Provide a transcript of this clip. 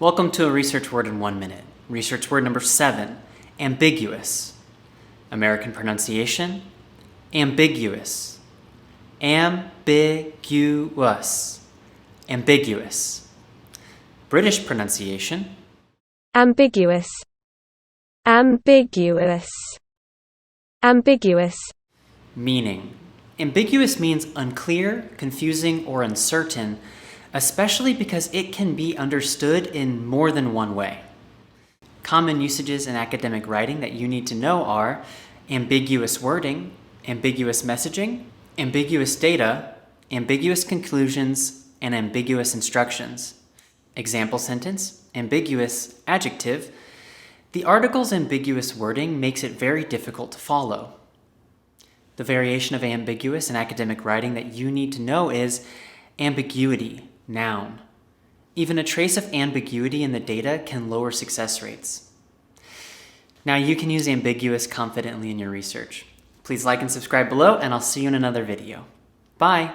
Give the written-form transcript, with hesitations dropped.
Welcome to a research word in 1 minute. Research word number 7, ambiguous. American pronunciation, ambiguous. Ambiguous. Ambiguous. British pronunciation, ambiguous, ambiguous, ambiguous. meaning. Ambiguous means unclear, confusing, or uncertain, especially because it can be understood in more than one way. Common usages in academic writing that you need to know are ambiguous wording, ambiguous messaging, ambiguous data, ambiguous conclusions, and ambiguous instructions. Example sentence, ambiguous adjective. The article's ambiguous wording makes it very difficult to follow. The variation of ambiguous in academic writing that you need to know is ambiguity, noun. Even a trace of ambiguity in the data can lower success rates. Now you can use ambiguous confidently in your research. Please like and subscribe below, and I'll see you in another video. Bye!